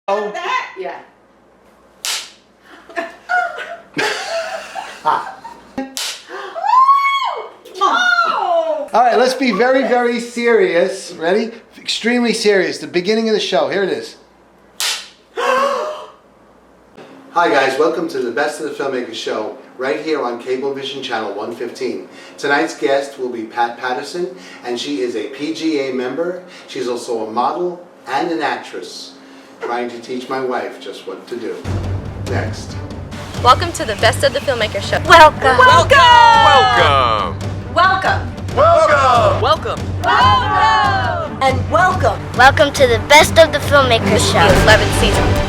Oh. That? Yeah. Oh! All right, let's be very, very serious. Ready? Extremely serious. The beginning of the show. Here it is. Hi guys, welcome to the Best of the Filmmakers Show, right here on Cablevision Channel 115. Tonight's guest will be Pat Patterson, and she is a p.g.a. member. She's also a model and an actress, trying to teach my wife just what to do. Next. Welcome to the Best of the Filmmakers Show. Welcome. Welcome! Welcome. Welcome! Welcome! Welcome. And welcome. Welcome to the Best of the Filmmakers Show, the 11th season.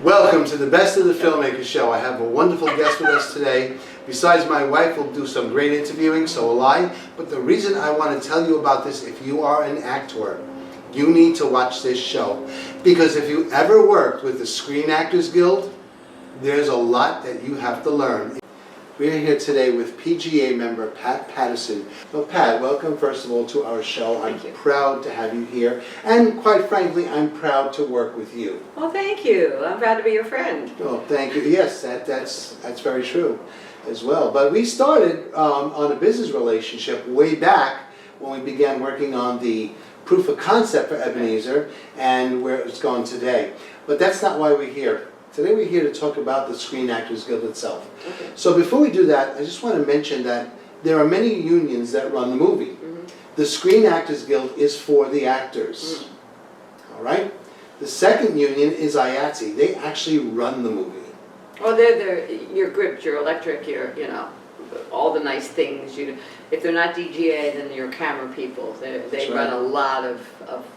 Welcome to the Best of the Filmmakers Show. I have a wonderful guest with us today. Besides my wife, will do some great interviewing, so will I. But the reason I want to tell you about this, if you are an actor, you need to watch this show. Because if you ever worked with the Screen Actors Guild, there's a lot that you have to learn. We're here today with p.g.a. member Pat Patterson. Well, Pat, welcome first of all to our show. I'm proud to have you here. And quite frankly, I'm proud to work with you. Well, thank you. I'm proud to be your friend. Oh, thank you. Yes, that's very true as well. But we started on a business relationship way back when we began working on the proof of concept for Ebenezer and where it's gone today. But that's not why we're here. Today we're here to talk about the Screen Actors Guild itself. Okay. So before we do that, I just want to mention that there are many unions that run the movie. Mm-hmm. The Screen Actors Guild is for the actors. Mm-hmm. All right? The second union is IATSE. They actually run the movie. Well, they're your grips, your electric, your, all the nice things. If they're not DGA, then you're camera people. They run a lot of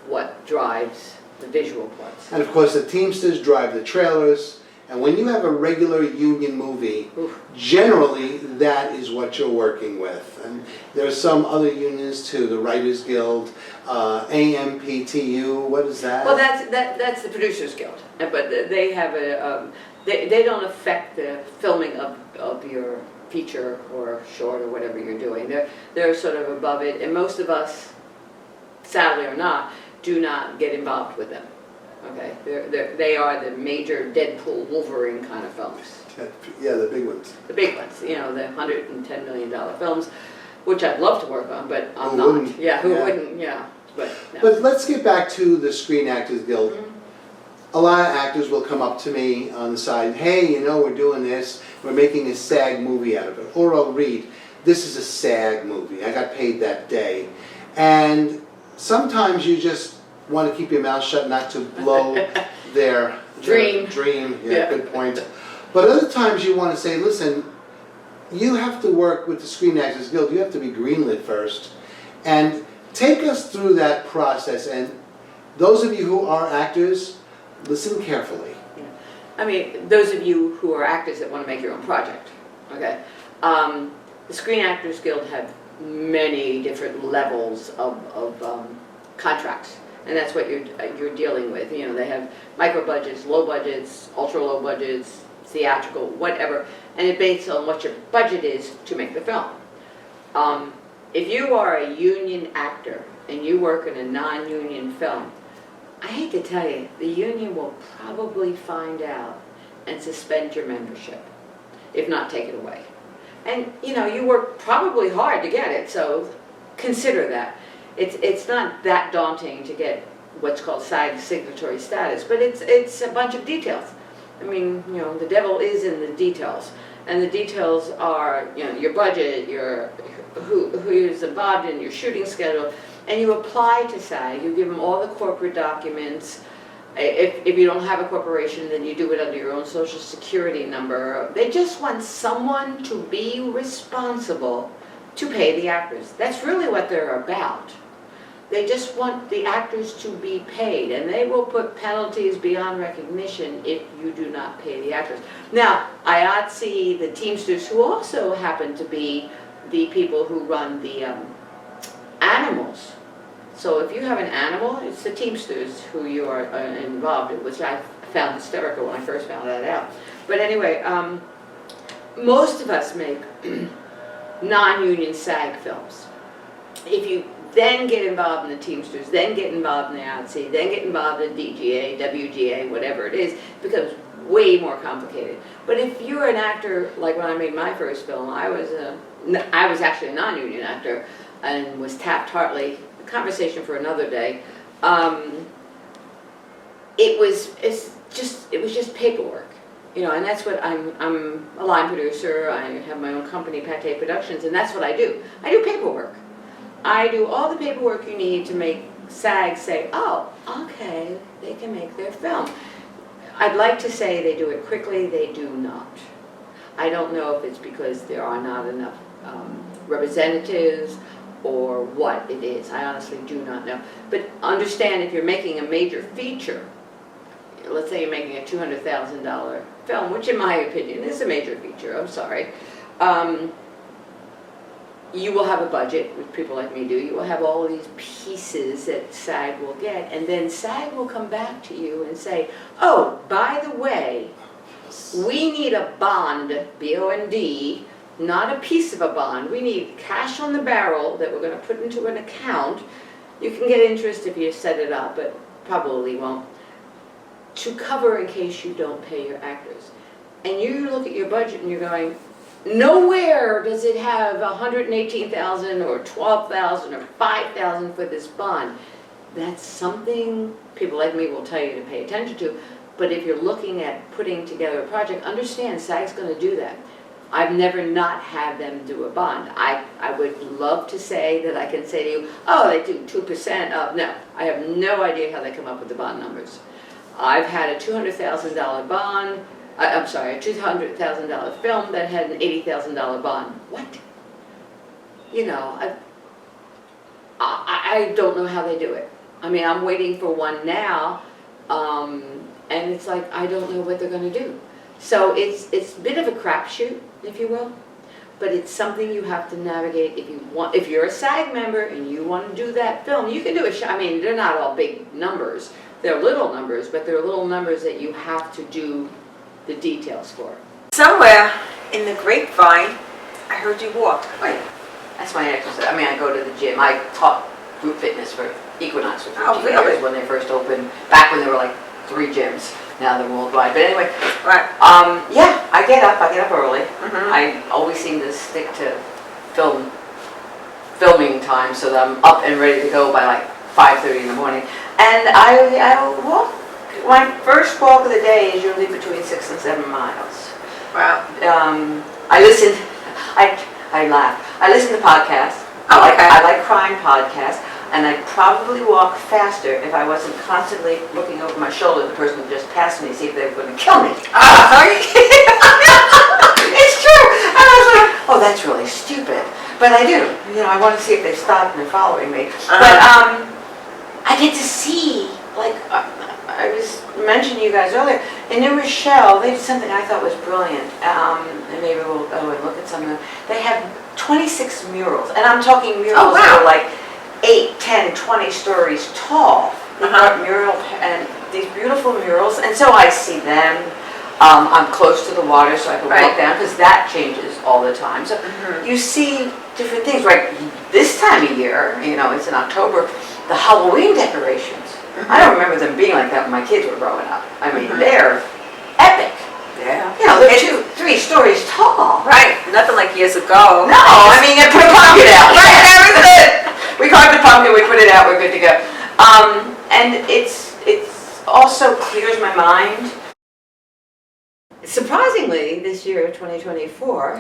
what drives the visual parts. And of course the Teamsters drive the trailers, and when you have a regular union movie, generally that is what you're working with. And there are some other unions too, the Writers Guild, AMPTU, what is that? Well, that's the Producers Guild, but they have they don't affect the filming of your feature or short or whatever you're doing. They're sort of above it, and most of us, sadly or not, do not get involved with them. Okay, they are the major Deadpool, Wolverine kind of films. Yeah, the big ones. The big ones, the $110 million films, which I'd love to work on, but I'm not. Wouldn't? Yeah, who wouldn't? Yeah, but. No. But let's get back to the Screen Actors Guild. Mm-hmm. A lot of actors will come up to me on the side, hey, we're doing this, we're making a SAG movie out of it. Or I'll read, this is a SAG movie, I got paid that day. And sometimes you just want to keep your mouth shut, not to blow their dream. Yeah, good point. But other times you want to say, listen, you have to work with the Screen Actors Guild. You have to be greenlit first. And take us through that process. And those of you who are actors, listen carefully. Yeah. I mean, those of you who are actors that want to make your own project, okay? The Screen Actors Guild have many different levels of contracts, and that's what you're dealing with. They have micro budgets, low budgets, ultra low budgets, theatrical, whatever, and it's based on what your budget is to make the film. If you are a union actor and you work in a non-union film, I hate to tell you, the union will probably find out and suspend your membership, if not take it away. And you work probably hard to get it, so consider that. It's not that daunting to get what's called SAG signatory status, but it's a bunch of details. I mean, the devil is in the details, and the details are your budget, who is involved in your shooting schedule, and you apply to SAG. You give them all the corporate documents. If you don't have a corporation, then you do it under your own social security number. They just want someone to be responsible to pay the actors. That's really what they're about. They just want the actors to be paid, and they will put penalties beyond recognition if you do not pay the actors. Now, IATSE, the Teamsters, who also happen to be the people who run the animals. So if you have an animal, it's the Teamsters who you are involved in, which I found hysterical when I first found that out. But anyway, most of us make non-union SAG films. If you then get involved in the Teamsters, then get involved in the IATSE, then get involved in p.g.a, w.g.a, whatever it is, it becomes way more complicated. But if you're an actor, like when I made my first film, I was actually a non-union actor and was tapped Hartley. Conversation for another day. It was just paperwork, you know, and that's what I'm a line producer. I have my own company, Pat Patterson, and that's what I do. I do paperwork. I do all the paperwork you need to make SAG say, oh, okay, they can make their film. I'd like to say they do it quickly. They do not. I don't know if it's because there are not enough representatives or what it is. I honestly do not know. But understand, if you're making a major feature, let's say you're making a $200,000 film, which in my opinion is a major feature, I'm sorry, you will have a budget, which people like me do. You will have all of these pieces that SAG will get, and then SAG will come back to you and say, oh, by the way, we need a bond, B-O-N-D, not a piece of a bond. We need cash on the barrel that we're going to put into an account. You can get interest if you set it up, but probably won't, to cover in case you don't pay your actors. And you look at your budget and you're going, nowhere does it have $118,000 or $12,000 or $5,000 for this bond. That's something people like me will tell you to pay attention to. But if you're looking at putting together a project, understand SAG's going to do that. I've never not had them do a bond. I would love to say that I can say to you, oh, they do 2% of, no. I have no idea how they come up with the bond numbers. I've had a $200,000 bond, I'm sorry, a $200,000 film that had an $80,000 bond. What? You know, I don't know how they do it. I mean, I'm waiting for one now, and it's like, I don't know what they're going to do. So it's a bit of a crapshoot, if you will, but it's something you have to navigate if you want. If you're a SAG member and you want to do that film, you can do it. I mean, they're not all big numbers. They're little numbers, but they're little numbers that you have to do the details for. Somewhere in the grapevine, I heard you walk. Wait, that's my exercise. I mean, I go to the gym. I taught group fitness for Equinox for 15 years when they first opened, back when there were like 3 gyms. Now they're worldwide. But anyway, Right. Yeah, I get up early. I always seem to stick to filming time so that I'm up and ready to go by like 5:30 in the morning. And I walk, my first walk of the day is usually between 6 and 7 miles. Wow. I listen, I laugh. I listen to podcasts. Oh, okay. I like crime podcasts. And I'd probably walk faster if I wasn't constantly looking over my shoulder at the person who just passed me to see if they were going to kill me. Are you kidding? It's true. And I was like, oh, that's really stupid. But I do. You know, I want to see if they stopped and they're following me. But I get to see, like, I was mentioning you guys earlier, in New Rochelle, they did something I thought was brilliant. And maybe we'll go and look at some of them. They have 26 murals. And I'm talking murals that are like 8, 10, 20 stories tall. They've got mural and these beautiful murals, and so I see them. I'm close to the water, so I can walk down because that changes all the time. So you see different things. Right, this time of year, you know, it's in October. The Halloween decorations. I don't remember them being like that when my kids were growing up. I mean, they're epic. Yeah. You know, they're 2, 3 stories tall. Right. Nothing like years ago. No, I mean, they put a pumpkin out. Right, that was it. We carved the pumpkin, we put it out, we're good to go. And it's also clears my mind. Surprisingly, this year, 2024,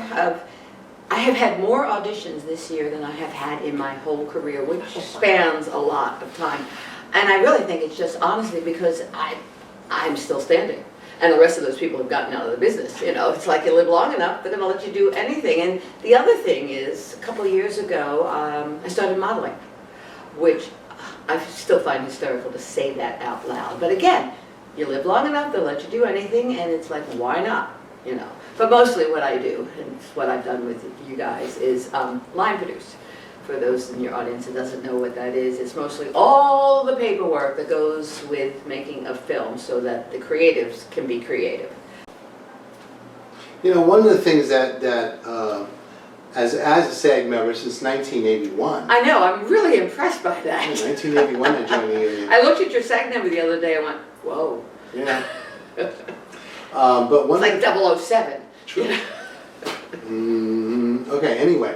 I have had more auditions this year than I have had in my whole career, which spans a lot of time. And I really think it's just honestly because I'm still standing. And the rest of those people have gotten out of the business. You know, it's like you live long enough, they're going to let you do anything. And the other thing is, a couple of years ago, I started modeling, which I still find hysterical to say that out loud. But again, you live long enough, they'll let you do anything, and it's like, why not? You know. But mostly what I do, and it's what I've done with you guys, is line produce. For those in your audience that doesn't know what that is, it's mostly all the paperwork that goes with making a film so that the creatives can be creative. You know, one of the things that as a SAG member since 1981. I know, I'm really impressed by that. 1981 I joined the union. I looked at your SAG number the other day and went, whoa. Yeah. But one It's like 007. True. Okay, anyway.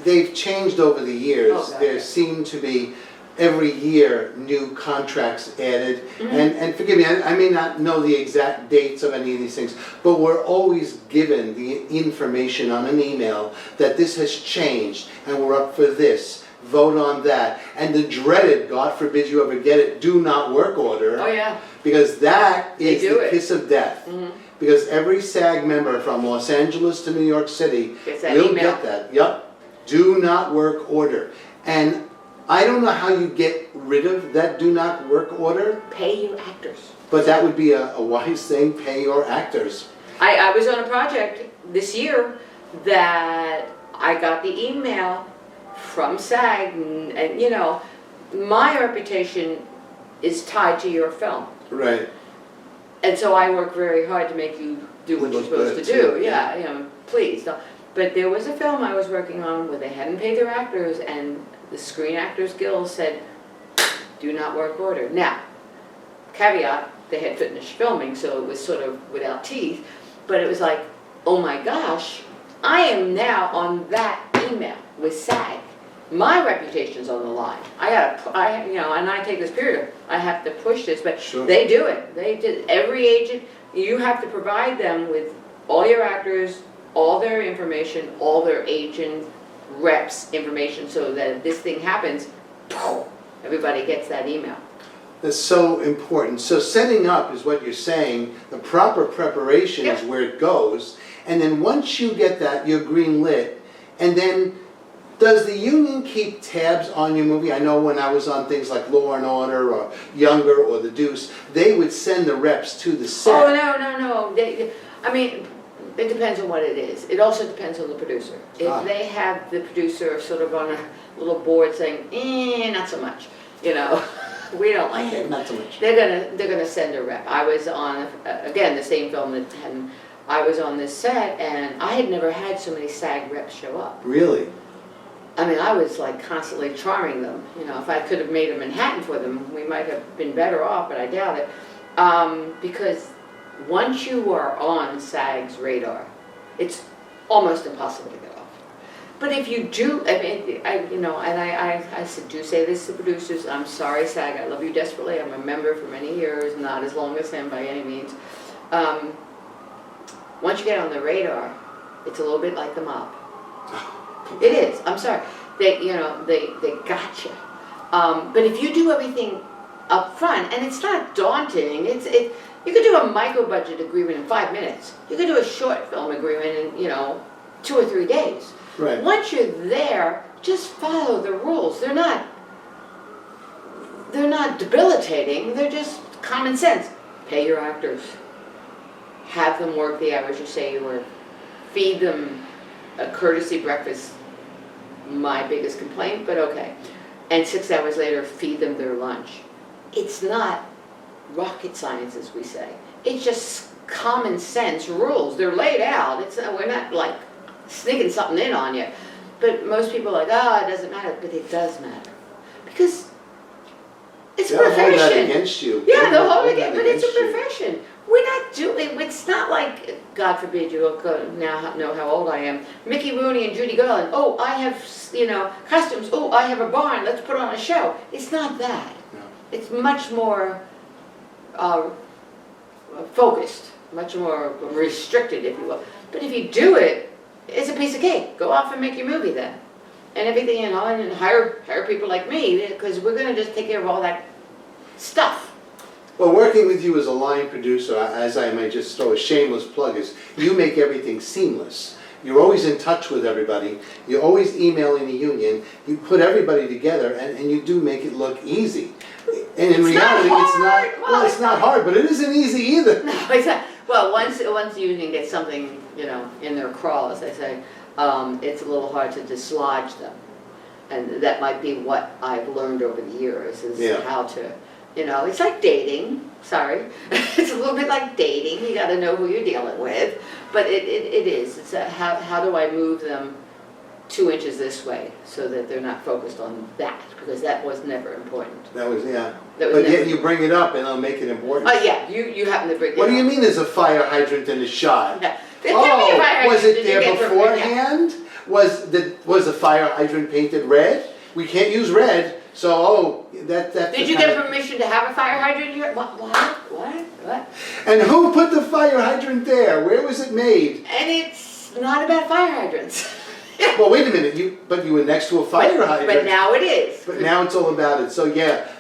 They've changed over the years. Oh, God, there yeah. seem to be every year new contracts added. And forgive me, I may not know the exact dates of any of these things, but we're always given the information on an email that this has changed and we're up for this. Vote on that. And the dreaded, God forbid you ever get it, do not work order. Oh yeah. Because that is do the it. kiss of death. Because every SAG member from Los Angeles to New York City Gets that will email. get that. Yep. Do not work order. And I don't know how you get rid of that do not work order, Pay your actors. but that would be a wise thing, pay your actors. I was on a project this year that I got the email from SAG, and you know, my reputation is tied to your film. Right. And so I work very hard to make you do what you're Look supposed to good, do. too. Yeah, you know, please don't. But there was a film I was working on where they hadn't paid their actors, and the Screen Actors Guild said, do not work order. Now, caveat, they had finished filming, so it was sort of without teeth, but it was like, oh my gosh, I am now on that email with SAG. My reputation's on the line. You know, and I take this period, I have to push this, but Sure. they do it. They did. Every agent, you have to provide them with all your actors, all their information, all their agent reps information, so that if this thing happens, everybody gets that email. That's so important. So setting up is what you're saying. The proper preparation is Yep. where it goes. And then once you get that, you're green lit. And then does the union keep tabs on your movie? I know when I was on things like Law and Order or Younger or The Deuce, they would send the reps to the set. Oh, no. I mean, it depends on what it is. It also depends on the producer. If they have the producer sort of on a little board saying, not so much, you know, we don't like it. Not so much. They're gonna send a rep. I was on, again, the same film that I was on this set, and I had never had so many SAG reps show up. Really? I mean, I was like constantly charming them. You know, if I could have made a Manhattan for them, we might have been better off, but I doubt it. Because once you are on SAG's radar, it's almost impossible to get off. But if you do, I mean, I do say this to producers, I'm sorry SAG, I love you desperately, I'm a member for many years, not as long as him by any means. Once you get on the radar, it's a little bit like the mob. It is, I'm sorry. They got you. But if you do everything up front, and it's not daunting, you could do a micro-budget agreement in 5 minutes. You could do a short film agreement in, 2 or 3 days. Right. Once you're there, just follow the rules. They're not debilitating, they're just common sense. Pay your actors. Have them work the hours you say you work. Feed them a courtesy breakfast, my biggest complaint, but okay. And 6 hours later, feed them their lunch. It's not rocket science, as we say. It's just common sense rules. They're laid out. We're not like sneaking something in on you. But most people are like, it doesn't matter. But it does matter. Because it's a They'll hold that profession. against you. Yeah, they'll hold it that against, but it's a against you. profession. We're not doing, it's not like, God forbid you now know how old I am, Mickey Rooney and Judy Garland, I have, costumes, I have a barn, let's put on a show. It's not that. No. It's much more focused, much more restricted, if you will. But if you do it, it's a piece of cake. Go off and make your movie then. And everything, and hire people like me, because we're going to just take care of all that stuff. Well, working with you as a line producer, as I may just throw a shameless plug, is you make everything seamless. you're always in touch with everybody, you're always emailing the union, you put everybody together and you do make it look easy. And in reality, it's not, well, it's not hard, but it isn't easy either. No, exactly. Well, once the union gets something, in their craw, as they say, it's a little hard to dislodge them. And that might be what I've learned over the years, is how to, it's like dating, sorry. It's a little bit like dating, you gotta know who you're dealing with. But it is, it's how do I move them 2 inches this way so that they're not focused on that, because that was never important. That was, That was but never yet you bring it up and it'll make it important. Oh, yeah, you happen to bring it What do you up. mean there's a fire hydrant in the shot? Yeah. There can be a fire hydrant. Was it Did you there get permission? beforehand? Was the fire hydrant painted red? We can't use red, so that's Did you get permission to have a fire hydrant here? What? And who put the fire hydrant there? Where was it made? And it's not about fire hydrants. Well, wait a minute, you were next to a fire hydrant. But now it is. But now it's all about it, so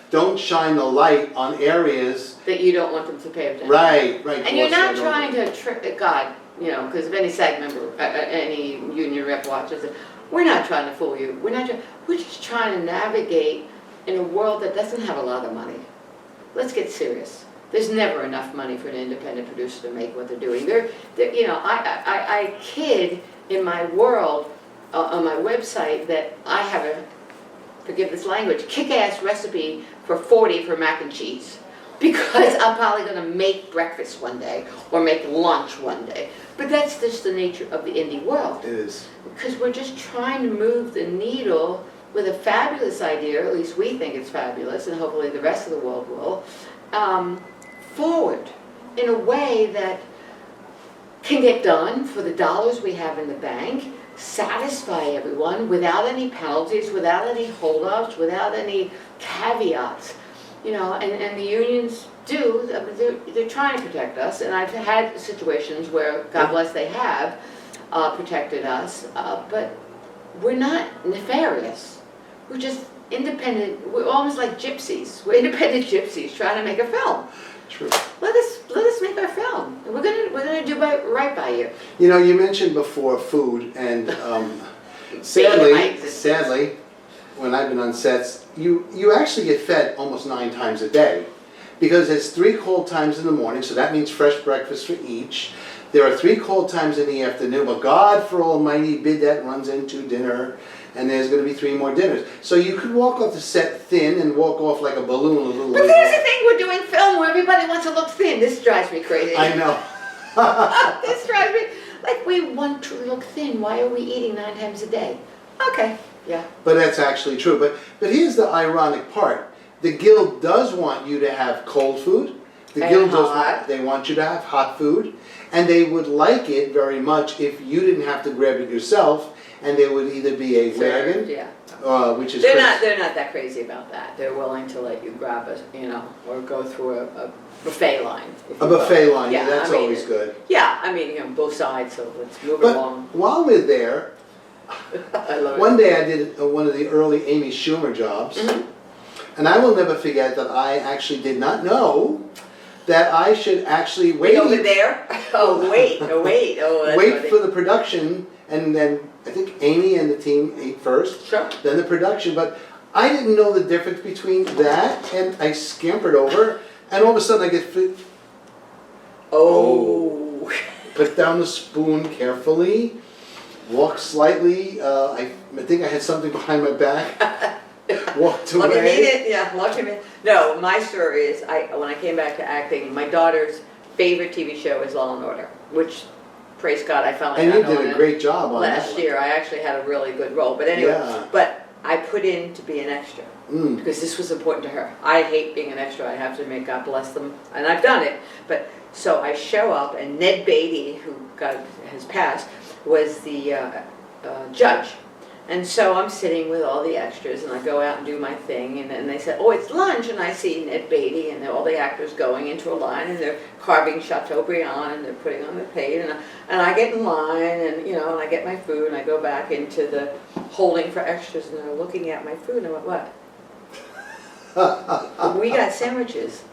don't shine the light on areas. That you don't want them to pay attention. Right. And you're not trying to trick God, because if any SAG member, any union rep watches it, we're not trying to fool you. We're just trying to navigate in a world that doesn't have a lot of money. Let's get serious. There's never enough money for an independent producer to make what they're doing. I kid in my world on my website that I have a, forgive this language, kick-ass recipe for 40 for mac and cheese. Because I'm probably going to make breakfast one day or make lunch one day. But that's just the nature of the indie world. It is. Because we're just trying to move the needle with a fabulous idea, at least we think it's fabulous, and hopefully the rest of the world will, forward in a way that can get done for the dollars we have in the bank, satisfy everyone without any penalties, without any holdups, without any caveats. And the unions do, they're trying to protect us, and I've had situations where, God bless, they have protected us, but we're not nefarious. We're just independent, we're almost like gypsies. We're independent gypsies trying to make a film. True. Let us make our film. We're gonna do right by you. You mentioned before food, and sadly, when I've been on sets, you actually get fed almost 9 times a day, because there's 3 cold times in the morning, so that means fresh breakfast for each. There are 3 cold times in the afternoon, but God for almighty bid that runs into dinner, and there's going to be 3 more dinners. So you could walk off the set thin and walk off like a balloon a little But there's the thing, we're doing film where everybody wants to look thin. This drives me crazy. I know. This drives me, like, we want to look thin. Why are we eating 9 times a day? Okay, yeah. But that's actually true. But here's the ironic part. The Guild does want you to have cold food. The Guild they want you to have hot food. And they would like it very much if you didn't have to grab it yourself, and there would either be a wagon, which is they're not that crazy about that. They're willing to let you grab it, or go through a buffet line. A buffet line, Yeah, that's always good. Yeah, both sides, so let's move But along. while we're there, I love one it. day I did one of the early Amy Schumer jobs, and I will never forget that I actually did not know that I should actually wait over there. Wait. That's wait funny. for the production, and then I think Amy and the team ate first, Sure. then the production. But I didn't know the difference between that, and I scampered over, and all of a sudden I get put down the spoon carefully, walk slightly. I think I had something behind my back. Walked away. Lucky me. No, my story is, when I came back to acting, my daughter's favorite TV show is Law and Order, which, praise God, I finally And got you on did a it great job on that last one. year. I actually had a really good role. But anyway, Yeah. but I put in to be an extra because this was important to her. I hate being an extra, I have to admit, God bless them, and I've done it. But so I show up, and Ned Beatty, who has passed, was the judge. And so I'm sitting with all the extras, and I go out and do my thing, and then they said, oh, it's lunch, and I see Ned Beatty and all the actors going into a line, and they're carving Chateaubriand, and they're putting on the plate, and I get in line, and and I get my food, and I go back into the holding for extras, and they're looking at my food, and I went, what? We got sandwiches.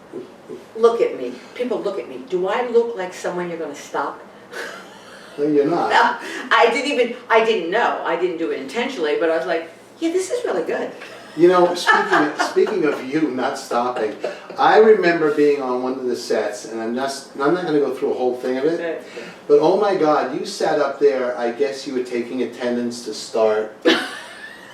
Look at me. People look at me. Do I look like someone you're going to stop? No, you're not. I didn't know. I didn't do it intentionally, but I was like, yeah, this is really good. You know, speaking of you not stopping, I remember being on one of the sets, and I'm not going to go through a whole thing of it, but oh my God, you sat up there, I guess you were taking attendance to start,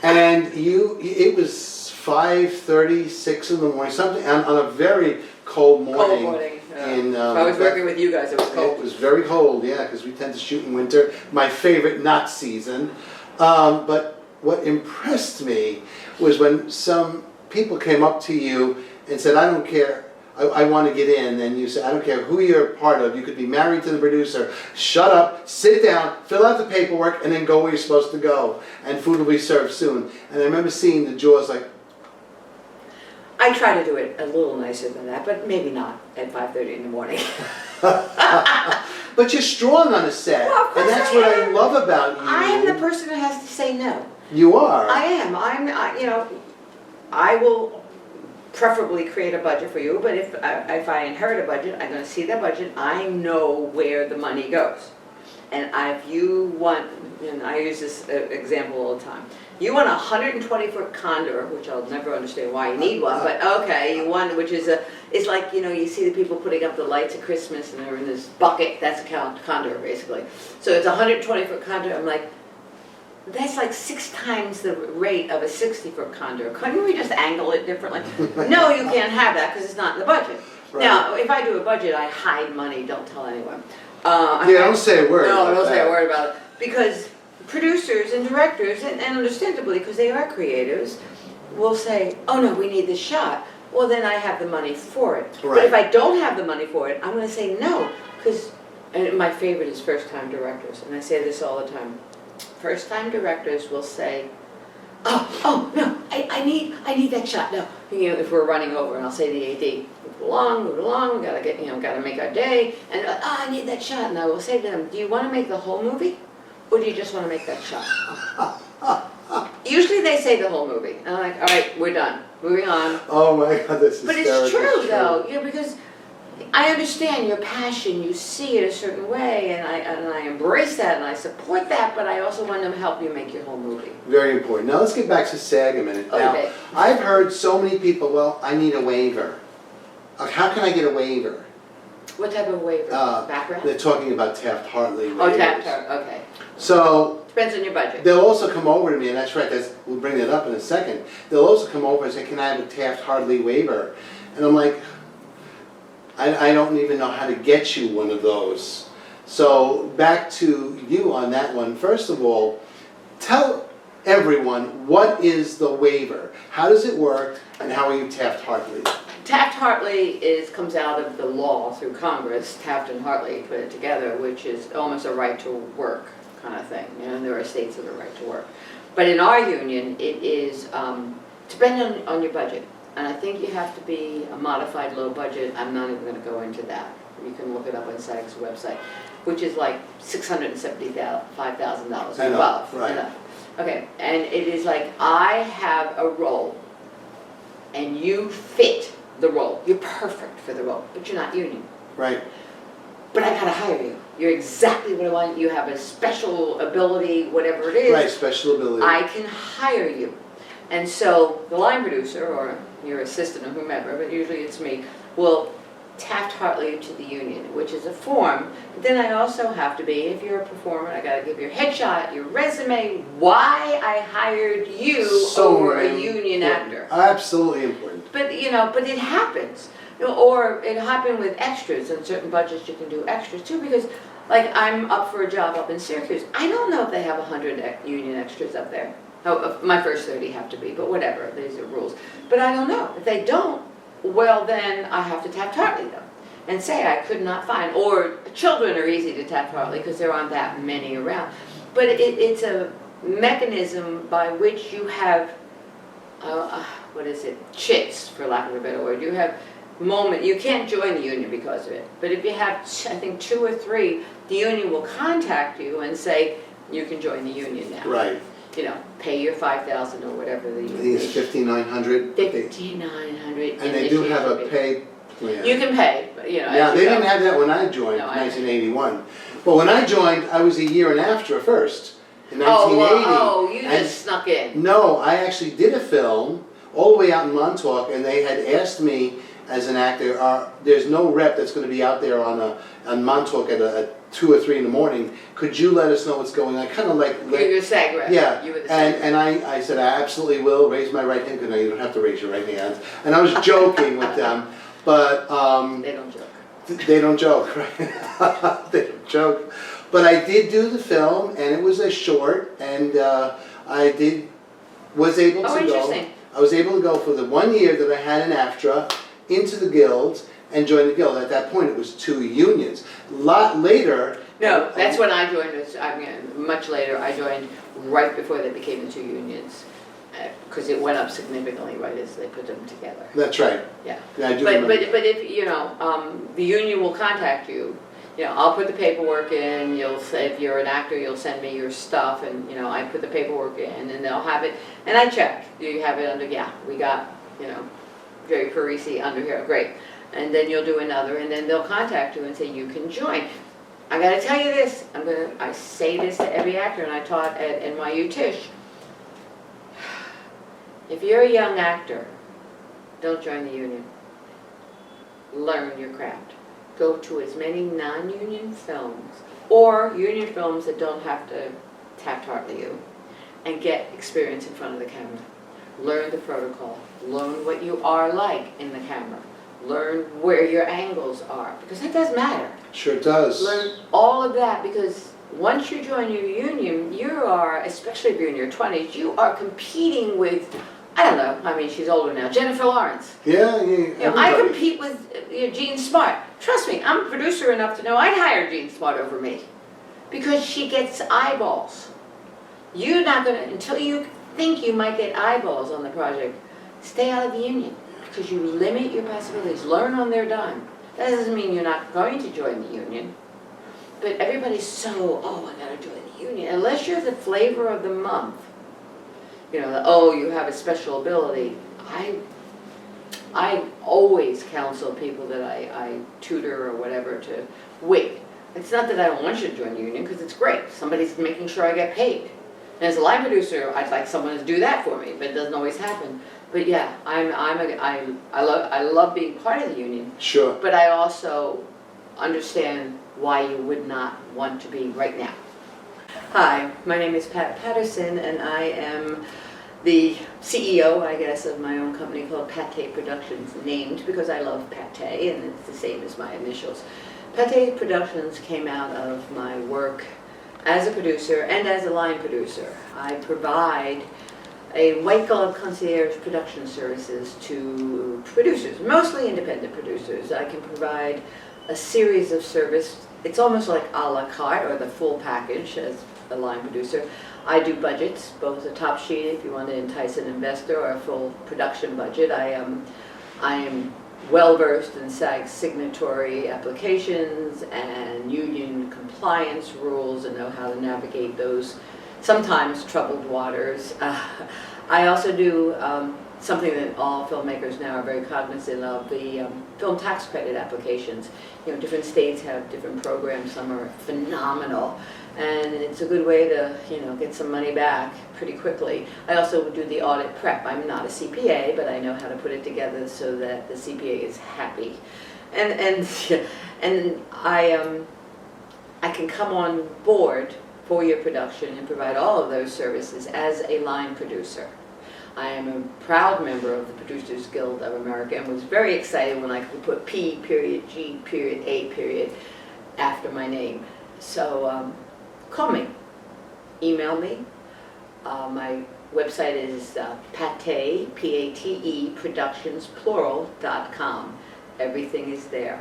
and it was 5:30, 6 in the morning, something, on a very cold morning. Cold morning. In, I was working with you guys, it was cold. It was very cold, yeah, because we tend to shoot in winter, my favorite not season. But what impressed me was when some people came up to you and said, I don't care, I want to get in, and you said, I don't care who you're part of, you could be married to the producer, shut up, sit down, fill out the paperwork, and then go where you're supposed to go, and food will be served soon. And I remember seeing the jaws like, I try to do it a little nicer than that, but maybe not at 5:30 in the morning. but you're strong on a set, Well, of course and that's I what am. I love about you. I am the person who has to say no. You are. I am. I will preferably create a budget for you, but if I inherit a budget, I'm going to see that budget. I know where the money goes. And if you want, and I use this example all the time, you want a 120-foot condor, which I'll never understand why you need one, but okay, you want, which is it's like, you see the people putting up the lights at Christmas and they're in this bucket, that's a condor basically. So it's a 120-foot condor, I'm like, that's like 6 times the rate of a 60-foot condor. Couldn't we just angle it differently? No, you can't have that because it's not in the budget. Right. Now, if I do a budget, I hide money, don't tell anyone. Don't say a word about No, don't say that. a word about it. Because producers and directors, and understandably, because they are creatives, will say, oh no, we need this shot. Well, then I have the money for it. Right. But if I don't have the money for it, I'm going to say no. Because my favorite is first-time directors, and I say this all the time. First-time directors will say, oh no, I need that shot. No, if we're running over, and I'll say to the AD, move along, we gotta make our day, and I need that shot, and I will say to them, do you want to make the whole movie, or do you just want to make that shot? Usually they say the whole movie, and I'm like, all right, we're done, moving on. Oh my God, this is But it's true though, because I understand your passion, you see it a certain way, and I embrace that and I support that, but I also want to help you make your whole movie. Very important. Now let's get back to SAG a minute. Okay. Now, I've heard so many people, well, I need a waiver. How can I get a waiver? What type of waiver? Background? They're talking about Taft-Hartley waivers. Oh, Taft-Hartley, okay. So, Depends on your budget. they'll also come over to me, and that's right, we'll bring that up in a second. They'll also come over and say, can I have a Taft-Hartley waiver? And I'm like, I don't even know how to get you one of those. So back to you on that one. First of all, tell everyone, what is the waiver? How does it work, and how are you Taft-Hartley? Taft-Hartley comes out of the law through Congress. Taft and Hartley put it together, which is almost a right to work kind of thing. There are states that are right to work. But in our union, it is depending on your budget. And I think you have to be a modified low budget. I'm not even going to go into that. You can look it up on SAG's website, which is like $675,000 and above. Right. Okay, and it is like, I have a role, and you fit the role. You're perfect for the role, but you're not union. Right. But I gotta hire you. You're exactly what I want. You have a special ability, whatever it is. Right, special ability. I can hire you. And so the line producer, or your assistant or whomever, but usually it's me, will Taft-Hartley you to the union, which is a form. But then I also have to be, if you're a performer, I gotta give your headshot, your resume, why I hired you over a union actor. Absolutely important. But but it happens. Or it happened with extras. In certain budgets you can do extras too, because like I'm up for a job up in Syracuse. I don't know if they have 100 union extras up there. Oh, my first 30 have to be, but whatever, these are rules. But I don't know. If they don't, well then I have to Taft-Hartley them and say I could not find, or children are easy to Taft-Hartley because there aren't that many around. But it's a mechanism by which you have, chits, for lack of a better word. You have you can't join the union because of it. But if you have, I think, 2 or 3, the union will contact you and say, you can join the union now. Right. Pay your $5,000 or whatever the union. I think it's $5,900. $5,900. And they do have a pay plan. You can pay, Yeah, they didn't have that when I joined in No, 1981. But when I joined, I was a year and after first, in 1980. Oh, you And- just snuck in. No, I actually did a film all the way out in Montauk, and they had asked me as an actor, there's no rep that's going to be out there on Montauk at 2 or 3 in the morning. Could you let us know what's going on? Kind of like... You're the SAG rep. Yeah, You were the SAG rep. and I said, I absolutely will. Raise my right hand. Good night, you don't have to raise your right hand. And I was joking with them, but... They don't joke. They don't joke, right? They don't joke. But I did do the film, and it was a short, and was able to go. Interesting. I was able to go for the 1 year that I had an AFTRA into the guild and join the guild. At that point, it was 2 unions. A lot later. No, that's when I joined. Much later. I joined right before they became the 2 unions, because it went up significantly right as they put them together. That's right. Yeah. Yeah, I do But remember. if the union will contact you. I'll put the paperwork in. You'll say, if you're an actor, you'll send me your stuff, and I put the paperwork in, and they'll have it. And I check. Do you have it under? Yeah, we got Jerry Parisi under here. Great. And then you'll do another, and then they'll contact you and say you can join. I got to tell you this. I say this to every actor, and I taught at NYU Tisch. If you're a young actor, don't join the union. Learn your craft. Go to as many non-union films or union films that don't have to tap-tartly you and get experience in front of the camera. Learn the protocol. Learn what you are like in the camera. Learn where your angles are, because that does matter. Sure does. Learn all of that, because once you join your union, you are, especially if you're in your 20s, you are competing with, I don't know, she's older now, Jennifer Lawrence. Yeah. I everybody. compete with Jean Smart. Trust me, I'm a producer enough to know I'd hire Jean Smart over me, because she gets eyeballs. You're not going to, until you think you might get eyeballs on the project, stay out of the union, because you limit your possibilities. Learn on their dime. That doesn't mean you're not going to join the union, but everybody's so, I gotta join the union. Unless you're the flavor of the month, you have a special ability. I always counsel people that I tutor or whatever to wait. It's not that I don't want you to join the union, because it's great. Somebody's making sure I get paid. And as a line producer, I'd like someone to do that for me, but it doesn't always happen. But yeah, I love being part of the union. Sure. But I also understand why you would not want to be right now. Hi, my name is Pat Patterson, and I am the CEO, I guess, of my own company called Pate Productions, named because I love pate, and it's the same as my initials. Pate Productions came out of my work as a producer and as a line producer. I provide a white glove concierge production services to producers, mostly independent producers. I can provide a series of service. It's almost like a la carte, or the full package as a line producer. I do budgets, both a top sheet if you want to entice an investor, or a full production budget. I am well versed in SAG signatory applications and union compliance rules, and know how to navigate those sometimes troubled waters. I also do something that all filmmakers now are very cognizant of, the film tax credit applications. Different states have different programs. Some are phenomenal, and it's a good way to get some money back pretty quickly. I also do the audit prep. I'm not a CPA, but I know how to put it together so that the CPA is happy, and I can come on board for your production and provide all of those services as a line producer. I am a proud member of the Producers Guild of America, and was very excited when I could put p.g.a. after my name. So call me, email me. My website is pate, P-A-T-E, productionsplural.com. Everything is there.